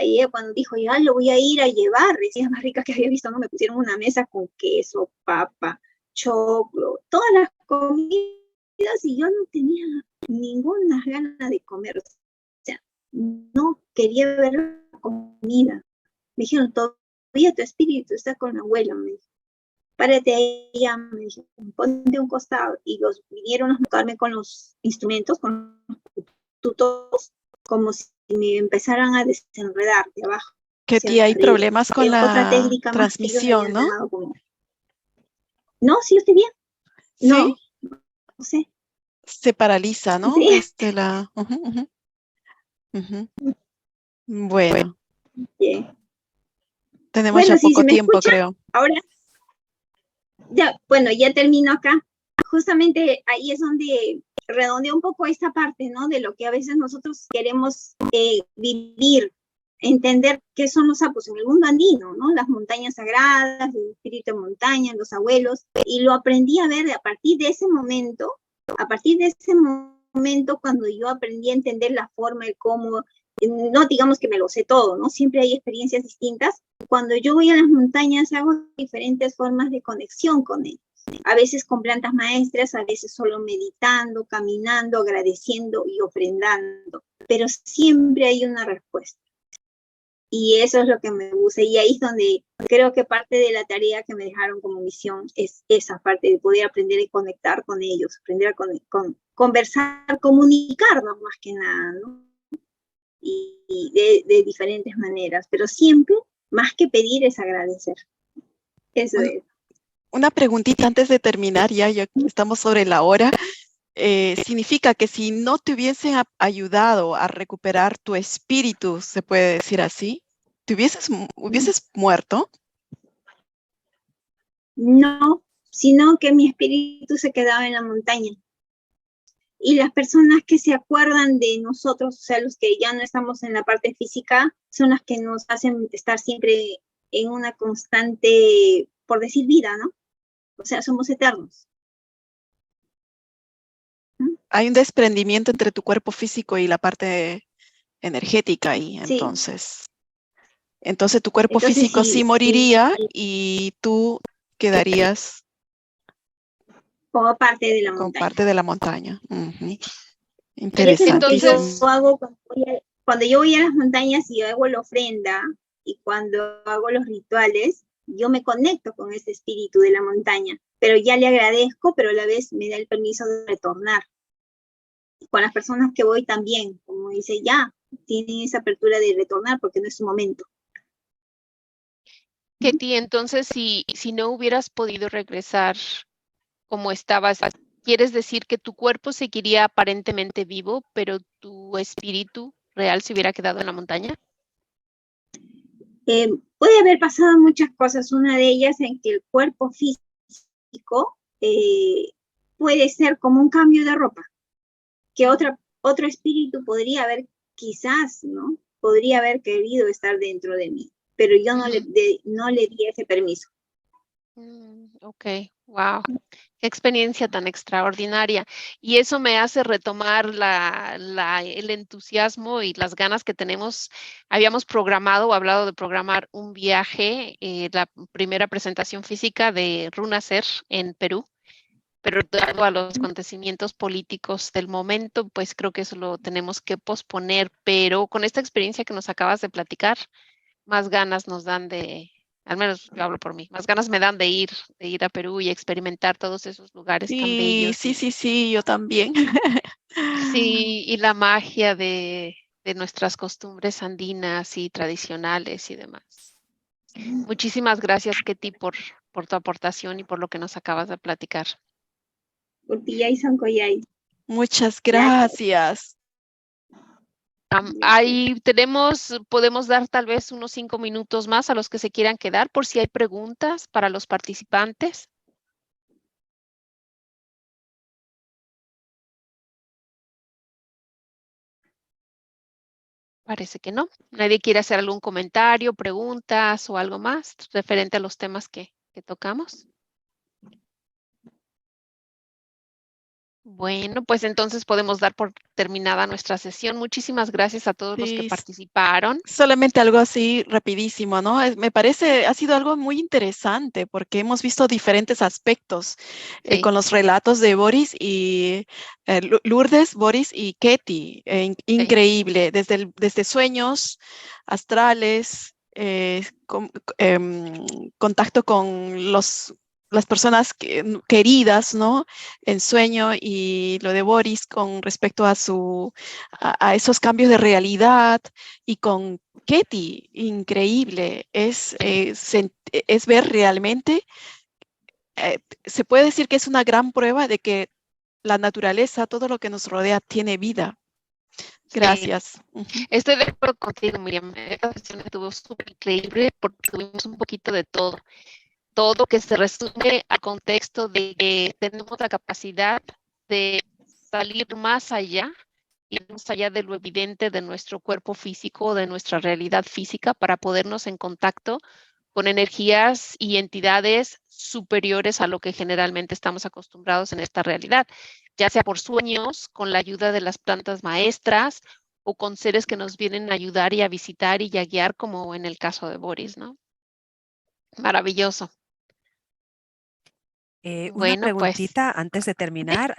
y ella cuando dijo, ya lo voy a ir a llevar, recién más ricas que había visto, ¿no? Me pusieron una mesa con queso, papa, choclo, todas las comidas, y yo no tenía ninguna ganas de comer. O sea, no quería ver la comida. Me dijeron, todavía tu espíritu está con la abuela, me dijo. Párate ahí, me dijo, ponte un costado. Y los vinieron a buscarme con los instrumentos, con los tutos, como si me empezaran a desenredar de abajo. Ketty, hay arriba. problemas con Otra la técnica más que ellos transmisión, habían ¿no? dado como... No, sí, yo estoy bien. Sí, No sé. se paraliza, ¿no? Sí. Ujú. Bueno, Sí. tenemos ya Bueno, si se poco me tiempo, escucha, creo. ahora, ya, bueno, ya termino acá. Justamente ahí es donde redondeo un poco esta parte, ¿no? De lo que a veces nosotros queremos vivir, entender qué son los sapos en el mundo andino, ¿no? Las montañas sagradas, el espíritu de montaña, los abuelos, y lo aprendí a ver a partir de ese momento, cuando yo aprendí a entender la forma, el cómo, no digamos que me lo sé todo, ¿no? Siempre hay experiencias distintas. Cuando yo voy a las montañas hago diferentes formas de conexión con ellos. A veces con plantas maestras, a veces solo meditando, caminando, agradeciendo y ofrendando. Pero siempre hay una respuesta. Y eso es lo que me gusta. Y ahí es donde creo que parte de la tarea que me dejaron como misión es esa parte de poder aprender a conectar con ellos, aprender a conversar, comunicarnos más que nada, ¿no? Y de diferentes maneras. Pero siempre, más que pedir, es agradecer. Eso es. Una preguntita antes de terminar, ya estamos sobre la hora. Significa que si no te hubiesen ayudado a recuperar tu espíritu, se puede decir así, ¿te hubieses muerto? No, sino que mi espíritu se quedaba en la montaña. Y las personas que se acuerdan de nosotros, o sea, los que ya no estamos en la parte física, son las que nos hacen estar siempre en una constante, por decir, vida, ¿no? O sea, somos eternos. Hay un desprendimiento entre tu cuerpo físico y la parte energética ahí, Sí. Entonces tu cuerpo físico sí moriría y tú quedarías como parte de la con montaña. parte de la montaña. Uh-huh. Interesante. Entonces, yo hago, cuando yo voy a las montañas y yo hago la ofrenda y cuando hago los rituales, yo me conecto con ese espíritu de la montaña, pero ya le agradezco, pero a la vez me da el permiso de retornar. Con las personas que voy también, como dice, ya, tienen esa apertura de retornar porque no es su momento. Ketty, entonces si no hubieras podido regresar como estabas, ¿quieres decir que tu cuerpo seguiría aparentemente vivo, pero tu espíritu real se hubiera quedado en la montaña? Puede haber pasado muchas cosas, una de ellas en que el cuerpo físico puede ser como un cambio de ropa, que otro espíritu podría haber, quizás, ¿no? Podría haber querido estar dentro de mí, pero yo no le di ese permiso. Ok, wow, qué experiencia tan extraordinaria. Y eso me hace retomar el entusiasmo y las ganas que tenemos. Habíamos programado o hablado de programar un viaje, la primera presentación física de Runacer en Perú, pero dado a los acontecimientos políticos del momento, pues creo que eso lo tenemos que posponer. Pero con esta experiencia que nos acabas de platicar, más ganas nos dan al menos yo hablo por mí, más ganas me dan de ir a Perú y experimentar todos esos lugares tan Sí, bellos sí, yo también. sí, y la magia de nuestras costumbres andinas y tradicionales y demás. Muchísimas gracias, Ketty, por tu aportación y por lo que nos acabas de platicar. Urpillay Sancoyay. Muchas Gracias. gracias. Ahí podemos dar tal vez unos 5 minutos más a los que se quieran quedar por si hay preguntas para los participantes. Parece que no. ¿Nadie quiere hacer algún comentario, preguntas o algo más referente a los temas que tocamos? Bueno, pues entonces podemos dar por terminada nuestra sesión. Muchísimas gracias a todos los que Sí, participaron. solamente algo así rapidísimo, ¿no? Me parece, ha sido algo muy interesante porque hemos visto diferentes aspectos Sí, con los relatos de Boris y Lourdes, Boris y Ketty. sí, Increíble, desde sueños astrales, contacto con las personas queridas, ¿no? En sueño, y lo de Boris con respecto a a esos cambios de realidad, y con Ketty, increíble, es ver realmente, se puede decir que es una gran prueba de que la naturaleza, todo lo que nos rodea, tiene vida. sí. Gracias. Estoy de acuerdo contigo, Miriam. Esta sesión estuvo súper increíble porque tuvimos un poquito de todo. Todo que se resume al contexto de que tenemos la capacidad de salir más allá y más allá de lo evidente de nuestro cuerpo físico, de nuestra realidad física, para podernos en contacto con energías y entidades superiores a lo que generalmente estamos acostumbrados en esta realidad, ya sea por sueños, con la ayuda de las plantas maestras o con seres que nos vienen a ayudar y a visitar y a guiar, como en el caso de Boris, ¿no? Maravilloso. Una Bueno, pues preguntita antes de terminar.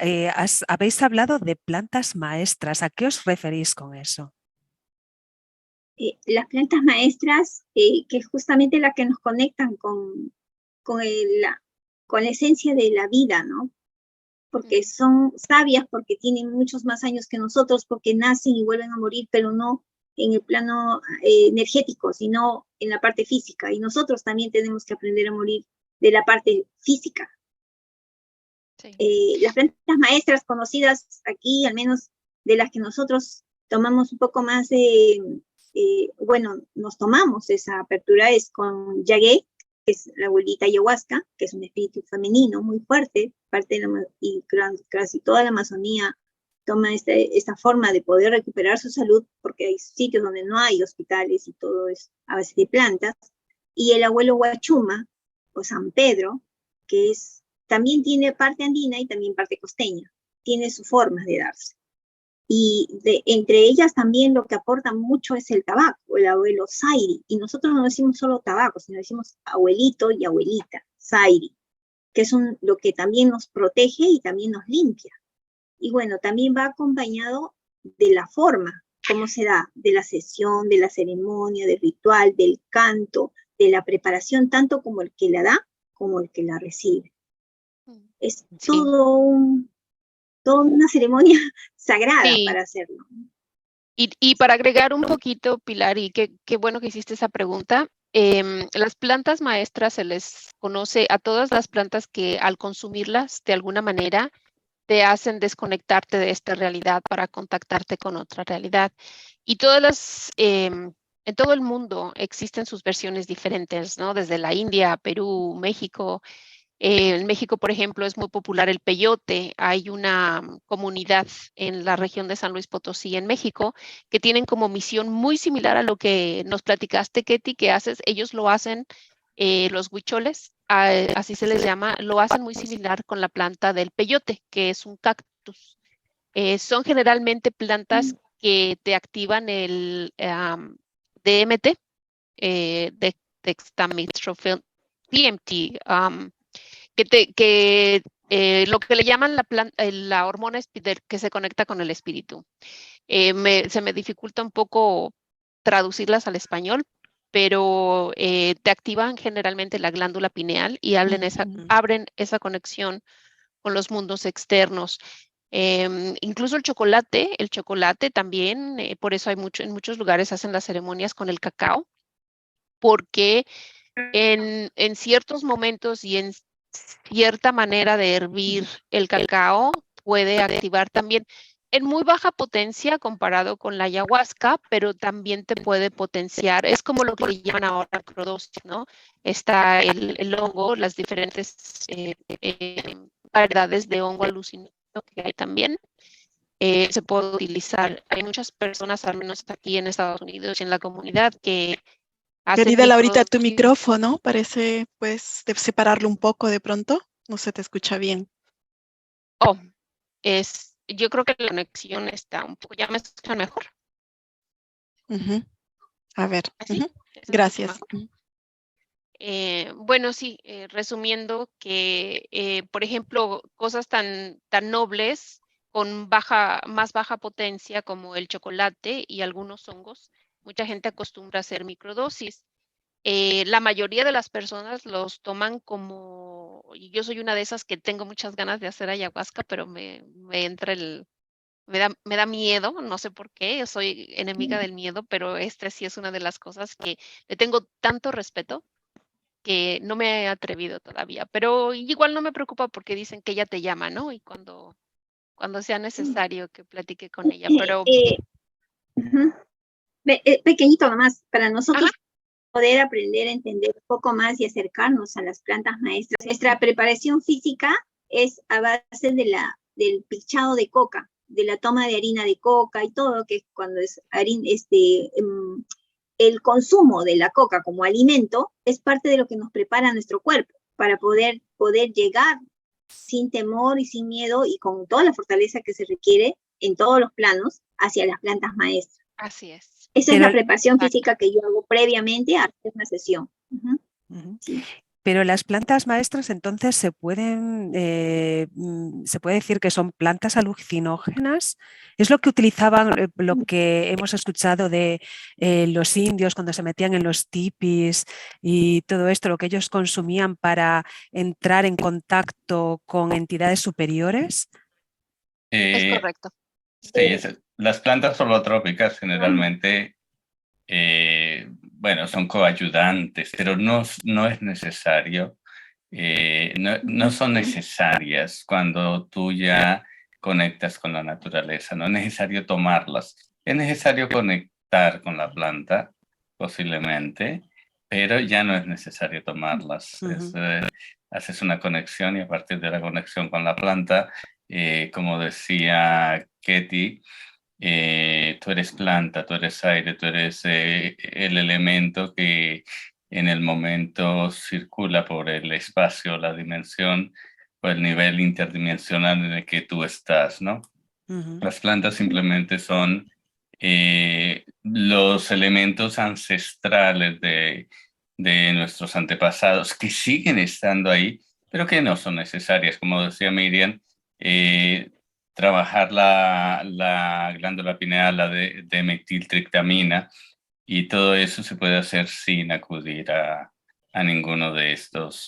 Habéis hablado de plantas maestras. ¿A qué os referís con eso? Las plantas maestras, que es justamente la que nos conectan con la esencia de la vida, ¿no? Porque son sabias, porque tienen muchos más años que nosotros, porque nacen y vuelven a morir, pero no en el plano energético, sino en la parte física. Y nosotros también tenemos que aprender a morir de la parte física. sí. Las plantas maestras conocidas aquí, al menos de las que nosotros tomamos un poco más bueno, nos tomamos esa apertura, es con Yagé, que es la abuelita ayahuasca, que es un espíritu femenino muy fuerte, parte de y casi toda la Amazonía toma esta forma de poder recuperar su salud, porque hay sitios donde no hay hospitales y todo es a base de plantas, y el abuelo Huachuma, o San Pedro, que también tiene parte andina y también parte costeña, tiene sus formas de darse. Y entre ellas también lo que aporta mucho es el tabaco, el abuelo Zairi. Y nosotros no decimos solo tabaco, sino decimos abuelito y abuelita, Zairi, que es lo que también nos protege y también nos limpia. Y bueno, también va acompañado de la forma, cómo se da, de la sesión, de la ceremonia, del ritual, del canto, de la preparación, tanto como el que la da como el que la recibe. Es Sí. toda una ceremonia sagrada Sí. para hacerlo. Y para agregar un poquito, Pilar, y qué bueno que hiciste esa pregunta, las plantas maestras se les conoce a todas las plantas que al consumirlas de alguna manera te hacen desconectarte de esta realidad para contactarte con otra realidad. Y en todo el mundo existen sus versiones diferentes, ¿no? Desde la India, Perú, México. En México, por ejemplo, es muy popular el peyote. Hay una comunidad en la región de San Luis Potosí, en México, que tienen como misión muy similar a lo que nos platicaste, Ketty, que haces. Ellos lo hacen, los huicholes, así se les llama, lo hacen muy similar con la planta del peyote, que es un cactus. Son generalmente plantas que te activan el DMT, de dextromethorphan DMT, lo que le llaman la hormona que se conecta con el espíritu. Se me dificulta un poco traducirlas al español, pero te activan generalmente la glándula pineal y abren esa conexión con los mundos externos. Incluso el chocolate también, por eso en muchos lugares hacen las ceremonias con el cacao, porque en ciertos momentos y en cierta manera de hervir el cacao, puede activar también en muy baja potencia comparado con la ayahuasca, pero también te puede potenciar. Es como lo que le llaman ahora microdosis, ¿no? Está el hongo, las diferentes variedades de hongo alucinógeno que hay también. Se puede utilizar. Hay muchas personas, al menos aquí en Estados Unidos y en la comunidad, que hacen Querida Laurita, tu microdosis. micrófono parece, pues, de separarlo un poco de pronto. No se te escucha bien. Oh, yo creo que la conexión está un poco, ya me escuchan mejor. Ujú. A ver. ¿Así? Ujú. ¿Es un poco Gracias. mejor? Ujú. Bueno, sí, resumiendo que, por ejemplo, cosas tan nobles con más baja potencia como el chocolate y algunos hongos, mucha gente acostumbra a hacer microdosis. La mayoría de las personas los toman como, y yo soy una de esas que tengo muchas ganas de hacer ayahuasca, pero me entra me da miedo, no sé por qué, soy enemiga del miedo, pero sí es una de las cosas que le tengo tanto respeto que no me he atrevido todavía, pero igual no me preocupa porque dicen que ella te llama, ¿no? Y cuando sea necesario que platique con ella, pero Ujú. Pequeñito nomás, para ajá, nosotros poder aprender a entender un poco más y acercarnos a las plantas maestras. Nuestra preparación física es a base del pichado de coca, de la toma de harina de coca y todo, que cuando es harina, el consumo de la coca como alimento es parte de lo que nos prepara nuestro cuerpo para poder llegar sin temor y sin miedo y con toda la fortaleza que se requiere en todos los planos hacia las plantas maestras. así es. Esa es Pero, la preparación Exacto. física que yo hago previamente a hacer una sesión. Sí. pero las plantas maestras entonces se puede decir que son plantas alucinógenas. Es lo que utilizaban, lo que hemos escuchado de los indios cuando se metían en los tipis y todo esto, lo que ellos consumían para entrar en contacto con entidades superiores. Es Eh, correcto. sí, las plantas holotrópicas generalmente, bueno, son coayudantes, pero no es necesario, no son necesarias cuando tú ya conectas con la naturaleza, no es necesario tomarlas, es necesario conectar con la planta, posiblemente, pero ya no es necesario tomarlas. Haces una conexión y a partir de la conexión con la planta, como decía Ketty, tú eres planta, tú eres aire, tú eres el elemento que en el momento circula por el espacio, la dimensión o el nivel interdimensional en el que tú estás, ¿no? Las plantas simplemente son los elementos ancestrales de nuestros antepasados que siguen estando ahí, pero que no son necesarias. Como decía Miriam, trabajar la glándula pineal, la de metiltriptamina, y todo eso se puede hacer sin acudir a ninguno de estos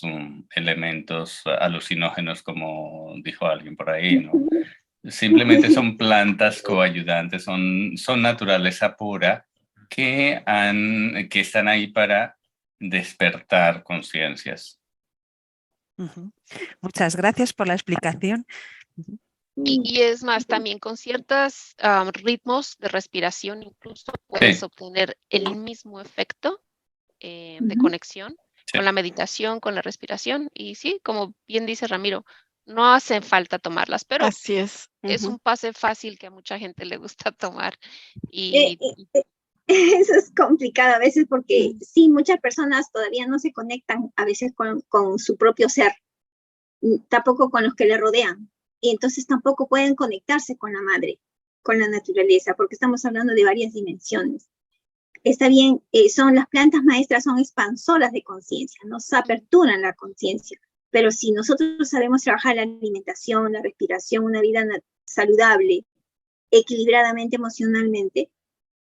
elementos alucinógenos, como dijo alguien por ahí, ¿no? Simplemente son plantas coayudantes, son naturaleza pura que están ahí para despertar conciencias. Muchas gracias por la explicación. Y es más, también con ciertos ritmos de respiración incluso puedes Sí. obtener el mismo efecto de conexión con la meditación, con la respiración. Y sí, como bien dice Ramiro, no hace falta tomarlas, pero Así es. es un Ujú. pase fácil que a mucha gente le gusta tomar. Eh, Y Eso es complicado a veces porque sí, muchas personas todavía no se conectan a veces con su propio ser, tampoco con los que le rodean. Y entonces tampoco pueden conectarse con la madre, con la naturaleza, porque estamos hablando de varias dimensiones. Está bien, las plantas maestras son expansoras de conciencia, nos aperturan la conciencia, pero si nosotros sabemos trabajar la alimentación, la respiración, una vida saludable, equilibradamente emocionalmente,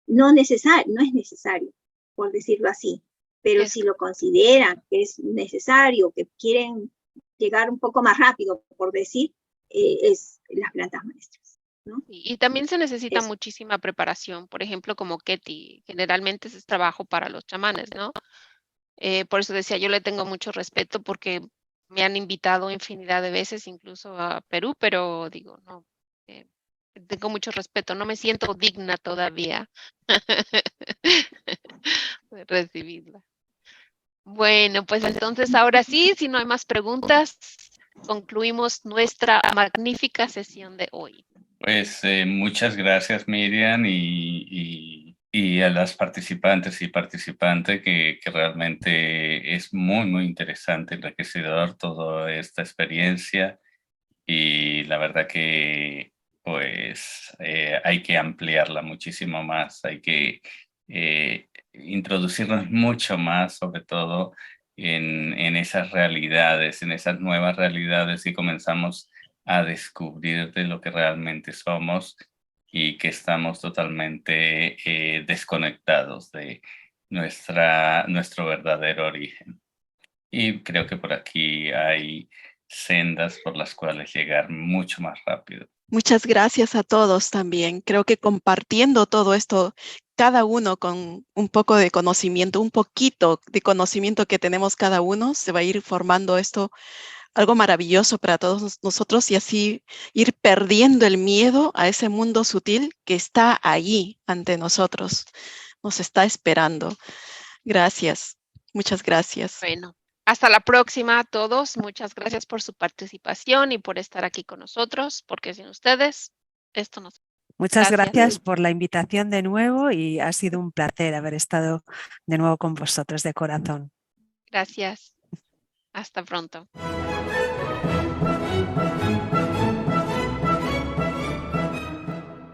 no es necesario, por decirlo así, pero si lo consideran que es necesario, que quieren llegar un poco más rápido, por decir, es las plantas maestras, ¿no? y también se necesita muchísima preparación, por ejemplo, como Ketty, generalmente ese es trabajo para los chamanes, ¿no? Por eso decía, yo le tengo mucho respeto porque me han invitado infinidad de veces, incluso a Perú, pero digo, no, tengo mucho respeto, no me siento digna todavía de recibirla. Bueno, pues entonces ahora sí, si no hay más preguntas, concluimos nuestra magnífica sesión de hoy. Pues muchas gracias, Miriam, y a las participantes y participantes que realmente es muy, muy interesante, enriquecedor toda esta experiencia, y la verdad que pues hay que ampliarla muchísimo más, hay que introducirnos mucho más, sobre todo en esas realidades, en esas nuevas realidades, y comenzamos a descubrir de lo que realmente somos y que estamos totalmente desconectados de nuestro verdadero origen. Y creo que por aquí hay sendas por las cuales llegar mucho más rápido. Muchas gracias a todos también. Creo que compartiendo todo esto, cada uno con un poco de conocimiento, un poquito de conocimiento que tenemos cada uno, se va a ir formando esto algo maravilloso para todos nosotros y así ir perdiendo el miedo a ese mundo sutil que está allí ante nosotros, nos está esperando. Gracias, muchas gracias. Bueno, hasta la próxima a todos. Muchas gracias por su participación y por estar aquí con nosotros, porque sin ustedes esto no se... Muchas Gracias. gracias por la invitación de nuevo y ha sido un placer haber estado de nuevo con vosotros de corazón. Gracias. Hasta pronto.